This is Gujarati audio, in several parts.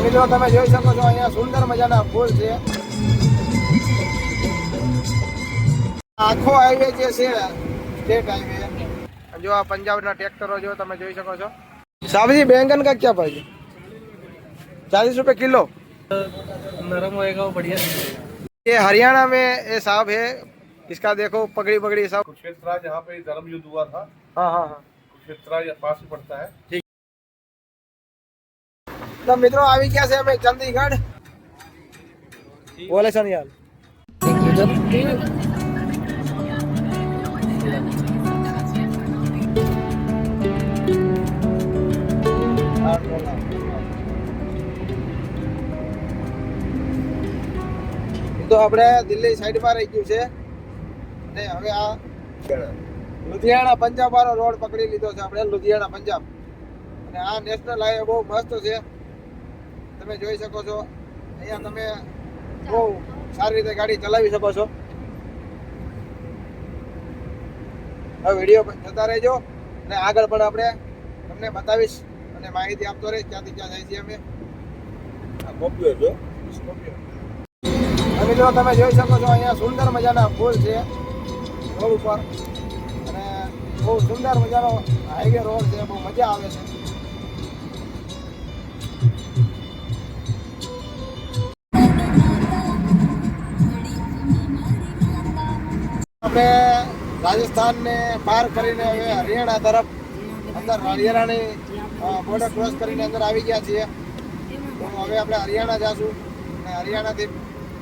મિત્રો તમે જોઈ શકો છો અહીંયા સુંદર મજાના ફૂલ છે. આખો હાઈવે જે છે स्टेट हाईवे. जो आ पंजाब ना ट्रैक्टरो जो તમે જોઈ શકો છો. साहब जी बैंगन का क्या प्राइस है? 40 रुपए किलो. नरम होएगा वो बढ़िया. ये हरियाणा में ये साहब है. इसका देखो पगड़ी पगड़ी सब. कुरुक्षेत्र जहाँ पे धर्म युद्ध हुआ था. हाँ हाँ हाँ. कुरुक्षेत्र पास में पड़ता है. ठीक. तो मित्रों આવી ગયા છે અમે ચંદીગઢ. બોલે છે યાર. તો આપણે દિલ્હી સાઈડ માં રહી ગયું છે ને હવે આ લુધિયાણા પંજાબ વાળો રોડ પકડી લીધો છે આપણે. લુધિયાણા પંજાબ અને આ નેશનલ હાઈવે બહુ મસ્ત છે. તમે જોઈ શકો છો અહીંયા તમે બહુ સારી રીતે ગાડી ચલાવી શકો છો. હવે વિડીયો જોતા રહેજો અને આગળ પણ આપણે તમને બતાવીશ અને માહિતી આપતો રહીશ ક્યાંથી ક્યાં જાય છીએ અમે. મિત્રો તમે જોઈ શકો છો અહીંયા સુંદર મજાના ફૂલ છે રોડ ઉપર અને બહુ સુંદર મજાનો હાઈવે રોડ છે. બહુ મજા આવે છે. આપણે રાજસ્થાન ને પાર કરીને હવે હરિયાણા તરફ અંદર હરિયાણાની બોર્ડર ક્રોસ કરીને અંદર આવી ગયા છીએ. તો હવે આપણે હરિયાણા જાશું અને હરિયાણાથી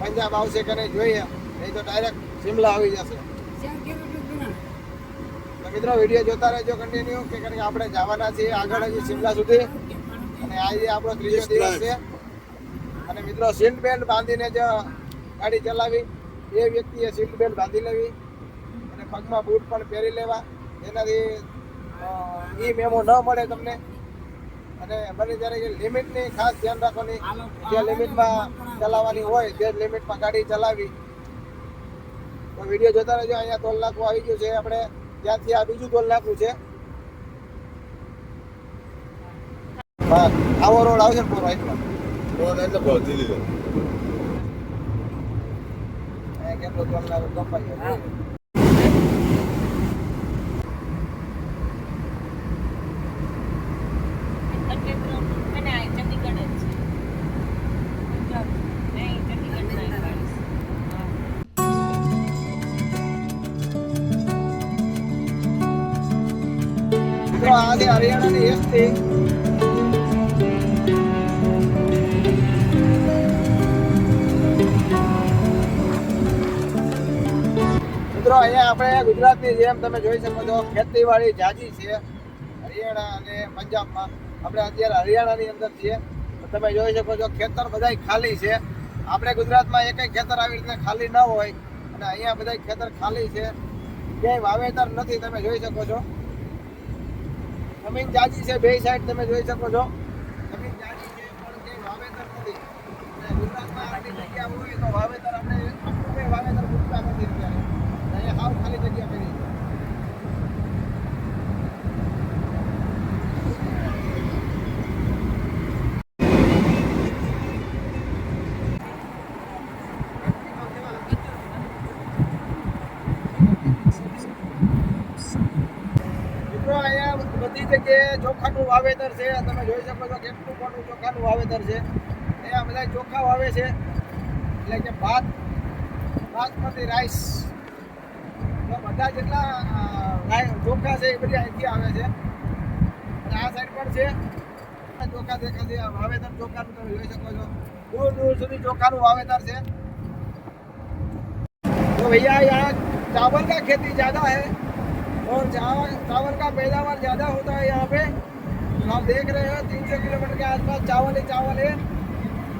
પંજાબ આવશે કે નહીં જોઈએ. નહીં તો ડાયરેક્ટ શિમલા આવી જશે. તો મિત્રો વિડીયો જોતા રહેજો કન્ટિન્યુ કે કારણ કે આપણે જવાના છીએ આગળ હજી શિમલા સુધી અને આજે આપણો ત્રીજો દિવસ છે. અને મિત્રો સીટ બેલ્ટ બાંધીને જ ગાડી ચલાવી. એ વ્યક્તિએ સીટ બેલ્ટ બાંધી લેવી અને પગમાં બૂટ પણ પહેરી લેવા જેનાથી ઈ મેમો ન મળે તમને. અને બને ત્યારે કે લિમિટની ખાસ ધ્યાન રાખવાની. જે લિમિટમાં ચલાવવાની હોય તે લિમિટમાં ગાડી ચલાવી. તો વિડીયો જોતા રહેજો. અહીંયા ટોલ નાકું આવી ગયું છે. આપણે ત્યાંથી આ બીજું ટોલ નાકું છે. આવો રોડ આવશે ને પૂરો રાઈટમાં. રોડ એટલે પહોંચી લીધો. કેટલો ટોલ નાકું કપાઈ ગયો. આજે હરિયાણાની એસટી મિત્રો અહીંયા આપણે ગુજરાતની જેમ તમે જોઈ શકો છો ખેતીવાડી જાજી છે હરિયાણા અને પંજાબમાં. આપણે અત્યારે હરિયાણાની અંદર છીએ. તમે જોઈ શકો છો ખેતર બધાય ખાલી છે. આપણે ગુજરાતમાં એકય ખેતર આવી રીતે ખાલી ન હોય અને અહીંયા બધાય ખેતર ખાલી છે. ક્યાંય વાવેતર નથી. તમે જોઈ શકો છો જમીન જાજી છે. બે સાઈડ તમે જોઈ શકો છો જમીન જાજી છે પણ ક્યાંય વાવેતર નથી. ગુજરાતમાં આટલી જગ્યા હોય તો વાવેતર આપણે વાવેતર પૂરતા નથી અત્યારે. અહીંયા હાવ ખાલી જગ્યા પડી છે. બધી જગ્યાએ ચોખાનું વાવેતર છે. તમે જોઈ શકો છો કેટલું મોટું ચોખાનું વાવેતર છે. અહીંયા બધા ચોખા વાવે છે એટલે કે બાસમતી રાઈસ. બધા જેટલા ચોખા છે એ બધી અહીંથી આવે છે. અને આ સાઈડ પણ છે ચોખા દેખાશે. વાવેતર ચોખાનું તમે જોઈ શકો છો. દૂર દૂર સુધી ચોખાનું વાવેતર છે. તો ભૈયા यहाँ चावल का खेती ज़्यादा है और चावल का पैदावार ज़्यादा होता है यहाँ पे. आप देख रहे हैं 300 किलोमीटर के आसपास चावल ही चावल है.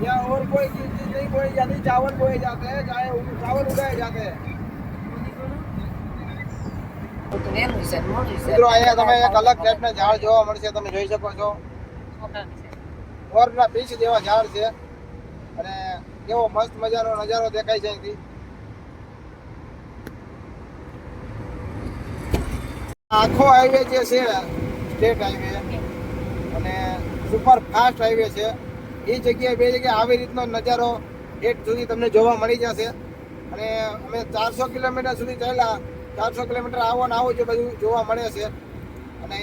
या और कोई चीज़ नहीं बोई जाती. चावल बोए जाते हैं चाहे चावल उगाए जाते हैं. મિત્રો અહીંયા તમે એક અલગ ટાઈપના ઝાડ જોવા મળશે. તમે જોઈ શકો છો મોરના પીછ જેવા ઝાડ છે અને કેવો મસ્ત મજાનો નજારો દેખાય છે અહીંથી. આખો હાઈવે જે છે સ્ટેટ હાઈવે અને સુપર ફાસ્ટ હાઈવે છે. એ જગ્યાએ બે જગ્યાએ આવી રીતનો નજારો ઠેઠ સુધી તમને જોવા મળી જશે. અને અમે 400 કિલોમીટર સુધી ચાલ્યા. 400 કિલોમીટર આવો ને આવો જે બધું જોવા મળે છે. અને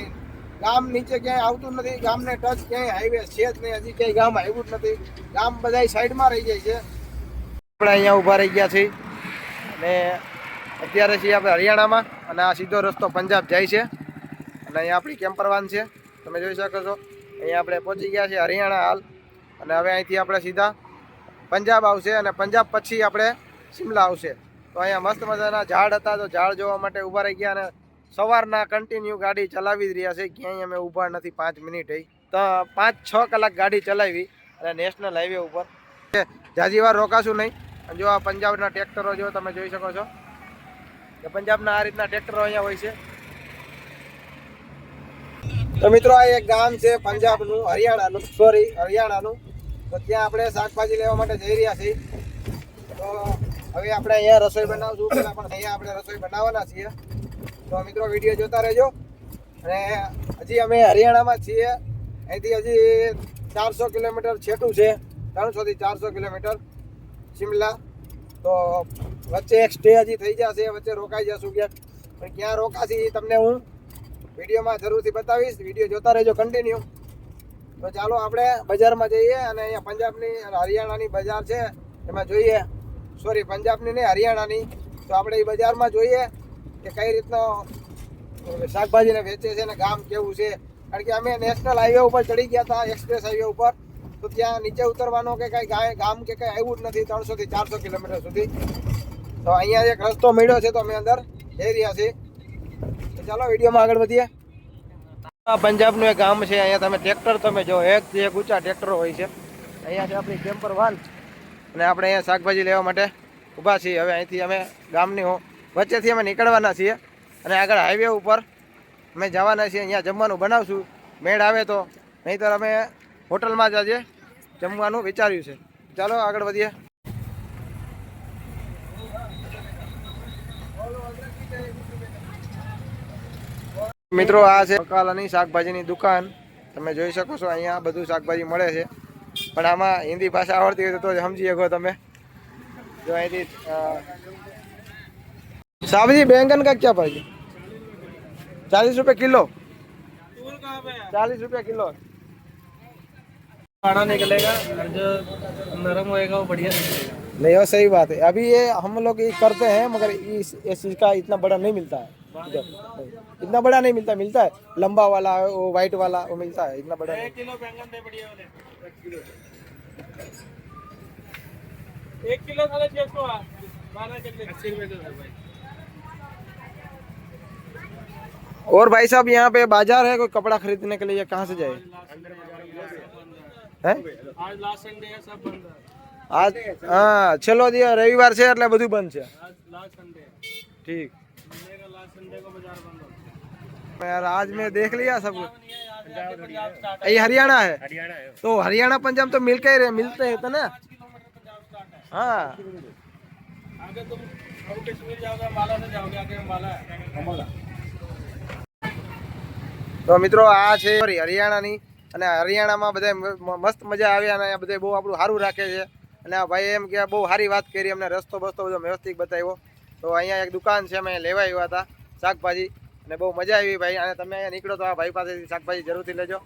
ગામ નીચે ક્યાંય આવતું નથી, ગામને ટચ ક્યાંય હાઈવે છે જ નહીં, હજી ક્યાંય ગામ આવ્યું જ નથી. ગામ બધા સાઈડમાં રહી જાય છે. આપણે અહીંયા ઊભા રહી ગયા છીએ અને અત્યારે છીએ આપણે હરિયાણામાં અને આ સીધો રસ્તો પંજાબ જાય છે. અને અહીંયા આપણી કેમ્પર વાન છે, તમે જોઈ શકો છો. અહીંયા આપણે પહોંચી ગયા છીએ હરિયાણા હાલ. અને હવે અહીંથી આપણે સીધા પંજાબ આવશે અને પંજાબ પછી આપણે શિમલા આવશે. તો અહીંયા મસ્ત મજાના ઝાડ હતા, તો ઝાડ જોવા માટે ઊભા રહી ગયા. અને સવારના કન્ટિન્યુ ગાડી ચલાવી જ રહ્યા છે, ક્યાંય અમે ઊભા નથી. 5 મિનિટ થઈ તો 5-6 કલાક ગાડી ચલાવી અને નેશનલ હાઈવે ઉપર જાજી વાર રોકાશું નહીં. અને જો આ પંજાબના ટ્રેક્ટરો જો તમે જોઈ શકો છો કે પંજાબના આ રીતના ટ્રેક્ટરો અહીંયા હોય છે. તો મિત્રો આ એક ગામ છે પંજાબનું, હરિયાણાનું. તો ત્યાં આપણે શાકભાજી લેવા માટે જઈ રહ્યા છીએ. તો હવે આપણે અહીંયા રસોઈ બનાવશું, પહેલાં પણ અહીંયા આપણે રસોઈ બનાવવાના છીએ. તો મિત્રો વિડીયો જોતા રહેજો. અને હજી અમે હરિયાણામાં છીએ, અહીંથી હજી 400 કિલોમીટર છેટું છે, 300 થી 400 કિલોમીટર શિમલા. તો વચ્ચે એક સ્ટે હજી થઈ જશે, વચ્ચે રોકાઈ જશું ક્યાંક. પણ ક્યાં રોકાશી તમને હું વિડીયોમાં જરૂરથી બતાવીશ. વિડીયો જોતા રહેજો કન્ટિન્યુ. તો ચાલો આપણે બજારમાં જઈએ અને અહીંયા પંજાબની હરિયાણાની બજાર છે એમાં જોઈએ. સોરી, પંજાબની નહીં, હરિયાણાની. તો આપણે એ બજારમાં જોઈએ કે કઈ રીતનો શાકભાજીને વેચે છે અને ગામ કેવું છે. કારણ કે અમે નેશનલ હાઈવે ઉપર ચડી ગયા હતા, એક્સપ્રેસ હાઈવે ઉપર. તો ત્યાં નીચે ઉતરવાનો કે કાંઈ ગામ કે કાંઈ આવ્યું જ નથી 300 થી 400 કિલોમીટર સુધી. તો અહીંયા એક રસ્તો મળ્યો છે, તો અમે અંદર જઈ રહ્યા છીએ. તો ચાલો વિડીયોમાં આગળ વધીએ. આ પંજાબનું એક ગામ છે. અહીંયા તમે ટ્રેક્ટર તમે જો એક ઊંચા ટ્રેક્ટરો હોય છે. અહીંયા છે આપણી કેમ્પર વાન અને આપણે અહીંયા શાકભાજી લેવા માટે ઊભા છીએ. હવે અહીંથી અમે ગામની વચ્ચેથી અમે નીકળવાના છીએ અને આગળ હાઈવે ઉપર અમે જવાના છીએ. અહીંયા જમવાનું બનાવશું, મેળ આવે તો, નહીંતર અમે હોટલમાં જ આજે જમવાનું વિચાર્યું છે. ચાલો આગળ વધીએ. મિત્રો આ છે બકાલાની શાકભાજીની દુકાન, તમે જોઈ શકો છો. અહીંયા બધું શાકભાજી મળે છે, પણ આમાં હિન્દી ભાષા આવડતી હોય તો સમજી શકો તમે. જો અહીંથી साहब बैंगन का क्या प्राइस है? 40 रुपए किलो। 40 रुपए किलो खाना निकलेगा और जो नरम होएगा वो बढ़िया निकलेगा। नहीं, वो सही बात है. अभी ये हम लोग ये करते हैं मगर इस चीज का इतना बड़ा नहीं मिलता है. इतना बड़ा नहीं मिलता. मिलता है लंबा वाला, वो व्हाइट वाला वो मिलता है, इतना बड़ा. 1 किलो बैंगन दे बढ़िया वाले 1 किलो 650 12 किलो 80 रुपए दो भाई. और भाई साहब यहाँ पे बाजार है, कोई कपड़ा खरीदने के लिए कहाँ से जाए? है आज लास्ट संडे है, सब बंद है आज. हाँ, चलो दिया रविवार से એટલે બધું બંધ છે. आज लास्ट संडे है. ठीक. संडे का लास्ट संडे को बाजार बंद होता है यार आज मैं देख लिया सब. पंजाब स्टार्ट ये हरियाणा है, है. तो हरियाणा पंजाब तो मिलके ही मिलते हैं तो ना. 5 किलोमीटर पंजाब स्टार्ट है. हाँ, आगे तुम अब कश्मीर जाओगे, अम्बाला से जाओगे, आगे अम्बाला है. अम्बाला તો મિત્રો આ છે હરિયાણાની. અને હરિયાણામાં બધા મસ્ત મજા આવે અને અહીંયા બધા બહુ આપણું સારું રાખે છે. અને આ ભાઈ એમ કે બહુ સારી વાત કરી, અમને રસ્તો બસ્તો બધો વ્યવસ્થિત બતાવ્યો. તો અહીંયા એક દુકાન છે, અમે લેવા આવ્યા હતા શાકભાજી અને બહુ મજા આવી ભાઈ. અને તમે અહીંયા નીકળો તો આ ભાઈ પાસેથી શાકભાજી જરૂરથી લેજો.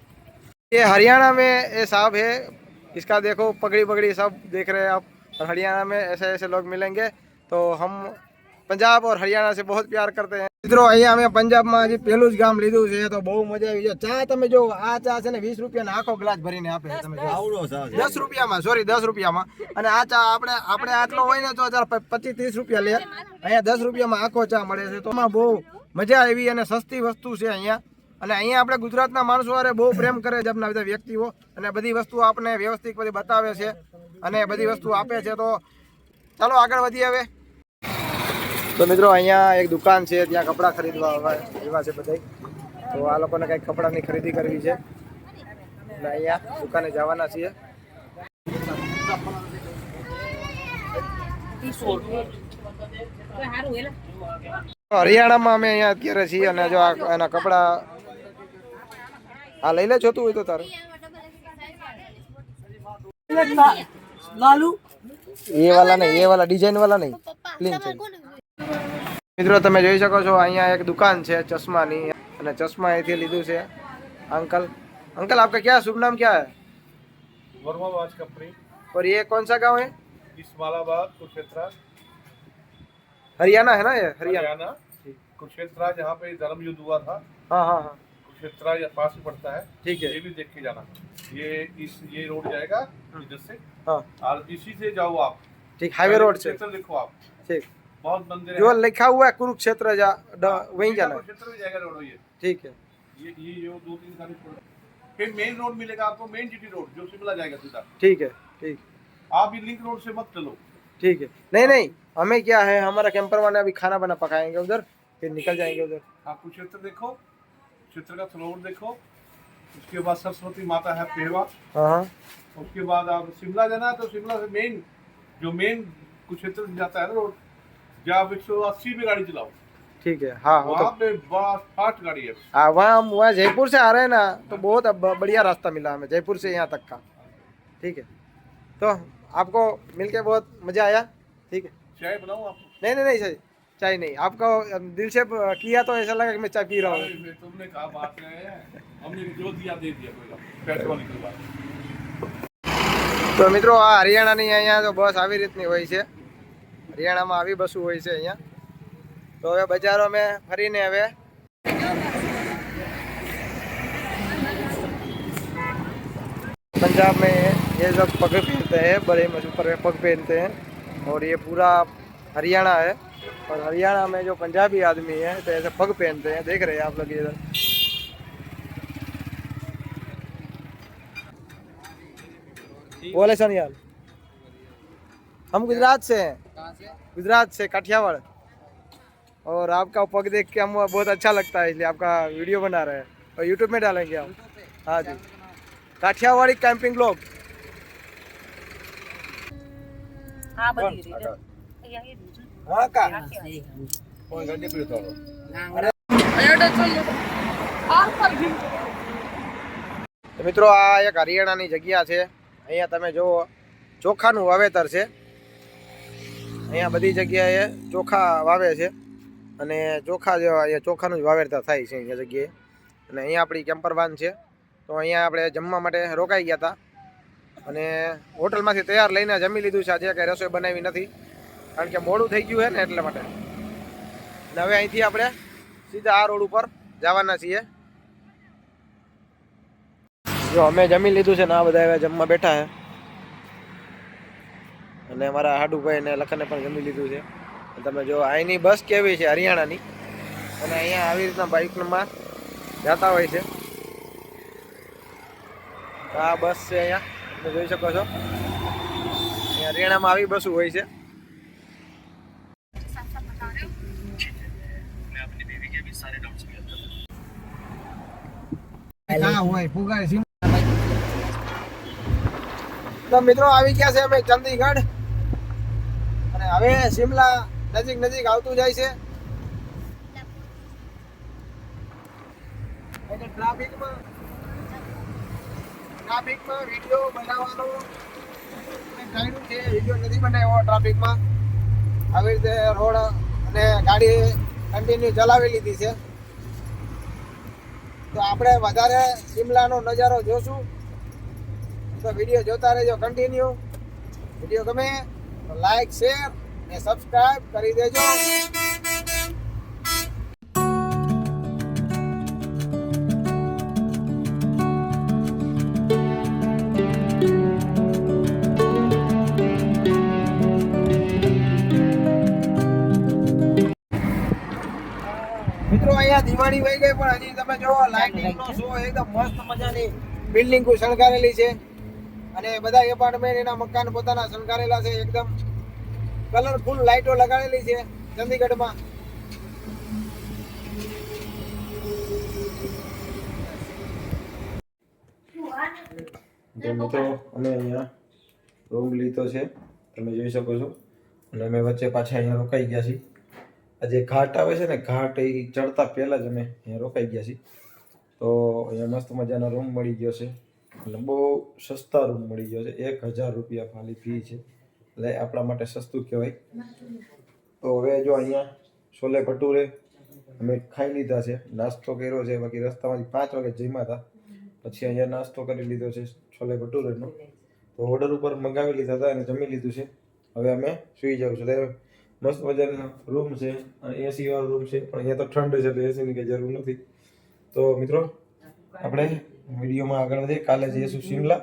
ये हरियाणा में ये साहब है, इसका देखो पगड़ी पगड़ी सब देख रहे हैं आप. और हरियाणा में ऐसे ऐसे लोग मिलेंगे. तो हम पंजाब और हरियाणा से बहुत प्यार करते हैं. મિત્રો અહીંયા અમે પંજાબમાં હજી પહેલું જ ગામ લીધું છે, તો બહુ મજા આવી. ચા તમે જો, આ ચા છે ને 20 રૂપિયાનો આખો ગ્લાસ ભરીને આપે છે. તમે 10 રૂપિયામાં, સોરી 10 રૂપિયામાં. અને આ ચા આપણે આટલો હોય ને તો 25-30 રૂપિયા લે. અહીંયા 10 રૂપિયામાં આખો ચા મળે છે. તો એમાં બહુ મજા આવી અને સસ્તી વસ્તુ છે અહીંયા. અને અહીંયા આપણે ગુજરાતના માણસો વારે બહુ પ્રેમ કરે છે આપણા બધા વ્યક્તિઓ. અને બધી વસ્તુ આપણે વ્યવસ્થિત બધી બતાવે છે અને બધી વસ્તુ આપે છે. તો ચાલો આગળ વધીએ હવે. તો મિત્રો અહીંયા એક દુકાન છે, ત્યાં કપડાં ખરીદવા એવા છે બધા. તો આ લોકોને કંઈક કપડાની ખરીદી કરવી છે અને અહીંયા દુકાને જવાના છીએ. હરિયાણામાં અમે અહીંયા અત્યારે છીએ અને જો એના કપડાં આ લઈ લે, જોતું હોય તો તારે. चॉकलेट लालू ये वाला नहीं, ये वाला डिजाइन वाला नहीं, પ્લેન છે. મિત્રો તમે જોઈ શકો છો અહીંયા એક દુકાન છે ચશ્માની અને ચશ્મા અહીંથી લીધું છે अंकल. अंकल आपका क्या शुभ नाम क्या है वर्मा वाच कंपनी, और ये कौन सा गांव है इस्माइलाबाद कुरुक्षेत्र, हरियाणा है ना ये हरियाणा. हरियाणा. कुरुक्षेत्र जहाँ पे धर्म युद्ध हुआ था, हाँ हाँ हाँ कुरुक्षेत्र या पास ही पड़ता है. ठीक है. ये भी देख के जाना. ये रोड जाएगा इधर से, हाँ और इसी से जाओ आप. ठीक, हाईवे रोड से. कुरुक्षेत्र देखो आप, ठीक, बहुत मंदिर जो है. लिखा हुआ है कुरुक्षेत्र वहीं जाना है. कुरुक्षेत्र में जाएगा रोड ये. ठीक है. ये जो 2-3 गाड़ी फिर मेन रोड मिलेगा आपको, मेन जीटी रोड जो शिमला जाएगा सीधा. ठीक है. ठीक आप भी लिंक रोड से मत चलो. ठीक है. नहीं नहीं, हमें क्या है, हमारा कैंपर वाले अभी खाना बना पकाएंगे उधर, फिर निकल जाएंगे उधर. आप कुरुक्षेत्र देखो, कुरुक्षेत्र का सरोवर देखो, उसके बाद सरस्वती माता है पेहवा, हाँ हाँ उसके बाद आप शिमला जाना है तो शिमला से मेन कुरुक्षेत्र से जाता है ना रोड, जहाँ आप 180 में गाड़ी चलाओ. ठीक है. हाँ वो वहाँ तो पे बस फास्ट गाड़ी है. हाँ, वहाँ जयपुर से आ रहे हैं ना, तो बहुत अब बढ़िया रास्ता मिला हमें जयपुर से यहाँ तक का. ठीक है, तो आपको मिलके बहुत मजा आया. ठीक है. चाय बनाऊँ आपको? नहीं नहीं नहीं सर, चाय नहीं. आपको दिल से किया तो ऐसा लगा कि मैं चाय पी रहा हूँ. अरे, तुमने कहा बात है, हमने जो दिया दे दिया, कोई बात नहीं. पेट्रोल की बात. તો મિત્રો આ હરિયાણાની અહીંયા તો બસ આવી રીતની હોય છે. હરિયાણામાં આવી બસો હોય છે અહીંયા. તો હવે બજારો મેં ફરીને હવે पंजाब में ये सब पग पहनते हैं, बड़े मशहूर पग पहनते हैं. और ये पूरा हरियाणा है, और हरियाणा में जो पंजाबी आदमी है तो ऐसे पग पहनते हैं. देख रहे हैं आप लोग इधर. बोले सनियाल, हम गुजरात से हैं. गुजरात से काठियावाड़. और आपका पग देख के हम बहुत अच्छा लगता है, इसलिए आपका वीडियो बना रहे हैं और यूट्यूब में डालेंगे हम. हाँ जी, काठियावाड़ी कैंपिंग लोग. हाँ बड़ी रीड हाँ का कोई गाड़ी पे उतारो. તો મિત્રો આ એક હરિયાણાની જગ્યા છે. અહીંયા તમે જુઓ ચોખાનું વાવેતર છે. અહીંયા બધી જગ્યાએ ચોખા વાવે છે અને ચોખા જે અહીંયા ચોખાનું જ વાવેતર થાય છે અહીંયા જગ્યાએ. અને અહીંયા આપણી કેમ્પર વાન છે. તો અહીંયા આપણે જમવા માટે રોકાઈ ગયા હતા અને હોટલમાંથી તૈયાર લઈને જમી લીધું છે. આજે કંઈ રસોઈ બનાવી નથી, કારણ કે મોડું થઈ ગયું છે ને એટલા માટે. અને હવે અહીંથી આપણે સીધા આ રોડ ઉપર જવાના છીએ. જો અમે જમી લીધું છે ને આ બધા હવે જમવા બેઠા છે. અને અમારા હાડુભાઈ ને લખને પણ જમી લીધું છે. તમે જો અહીંની બસ કેવી છે હરિયાણાની, અને અહીંયા આવી રીતના બાઇકમાં જતા હોય છે. આ બસ છે અહીંયા તમે જોઈ શકો છો. અહીંયા હરિયાણામાં આવી બસો હોય છે. તો મિત્રો આવી ગયા છે અમે ચંદીગઢ, અને હવે શિમલા નજીક નજીક આવતું જાય છે. ટ્રાફિકમાં વિડીયો બનાવવાનો ટાઈમ છે, વિડીયો નથી બનાવ્યો ટ્રાફિકમાં. આવી રીતે રોડ અને ગાડી કન્ટિન્યુ ચલાવી લીધી છે. તો આપણે વધારે શિમલાનો નજારો જોશું, તો વિડીયો જોતા રહેજો કન્ટિન્યુ. વિડીયો ગમે તો લાઈક, શેર અને સબસ્ક્રાઇબ કરી દેજો. મિત્રો અહીંયા દિવાળી વહી ગઈ, પણ હજી તમે જો લાઇટિંગ નો શો એકદમ મસ્ત મજાની બિલ્ડિંગો શણગારેલી છે. અને બધા એપાર્ટમેન્ટ એના મકાન પોતાના શણગારેલા છે. એકદમ કલરફુલ લાઇટો લગાડેલી છે ચંદીગઢમાં. તો મિત્રો અમે અહીંયા રૂમ લીધો છે, તમે જોઈ શકો છો. અને અમે વચ્ચે પાછા અહીંયા રોકાઈ ગયા છીએ. આ જે ઘાટ આવે છે ને, ઘાટ એ ચડતા પહેલા જ અમે અહીંયા રોકાઈ ગયા છીએ. તો અહીંયા મસ્ત મજાનો રૂમ મળી ગયો છે. એટલે બહુ સસ્તા રૂમ મળી ગયો છે. 1000 રૂપિયા ખાલી ફી છે, એટલે આપણા માટે સસ્તું કહેવાય. તો હવે જો અહીંયા છોલે ભટુરે અમે ખાઈ લીધા છે, નાસ્તો કર્યો છે. બાકી રસ્તામાંથી 5 વાગે જમ્યા હતા, પછી અહીંયા નાસ્તો કરી લીધો છે છોલે ભટુરેનો. તો ઓર્ડર ઉપર મંગાવી લીધા હતા અને જમી લીધું છે. હવે અમે સુઈ જાઉં છું. એટલે મસ્ત મજાનો રૂમ છે, એસી વાળો રૂમ છે, પણ અહીંયા તો ઠંડ છે એટલે એસીની કંઈ જરૂર નથી. તો મિત્રો આપણે વિડીયોમાં આગળ વધીએ. કાલે જઈશું શિમલા.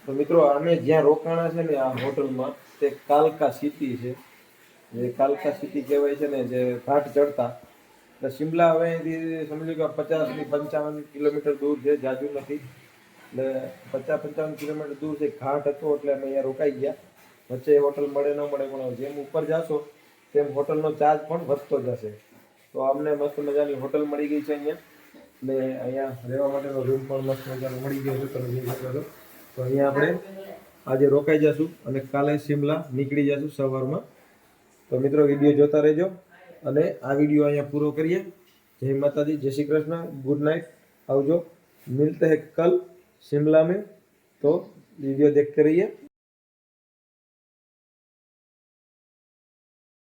તો મિત્રો અમે જ્યાં રોકાણા છે ને આ હોટલમાં, તે કાલકા સિટી છે. જે કાલકા સિટી કહેવાય છે ને, જે ઘાટ ચડતા. એટલે શિમલા હવે અહીંથી સમજી લો કે 50 થી 55 કિલોમીટર દૂર છે, જાજુ નથી. એટલે 50-55 કિલોમીટર દૂર છે. ઘાટ હતો એટલે અમે અહીંયા રોકાઈ ગયા. વચ્ચે હોટલ મળે ન મળે, પણ જેમ ઉપર જાશો તેમ હોટલનો ચાર્જ પણ વધતો જશે. તો અમને મસ્ત મજાની હોટલ મળી ગઈ છે અહીંયા, ને અહીંયા રહેવા માટેનો રૂમ પણ મસ્ત મજાનો મળી ગયો છે. તમે જોઈ શકો છો. તો અહીંયા આપણે આજે રોકાઈ જશું અને કાલે શિમલા નીકળી જશું સવારમાં. તો મિત્રો વિડીયો જોતા રહેજો અને આ વિડીયો અહીંયા પૂરો કરીએ. જય માતાજી, જય શ્રી કૃષ્ણ, ગુડ નાઇટ, આવજો. મિલતે હૈ કલ शिमला में, तो वीडियो देखते रहिए.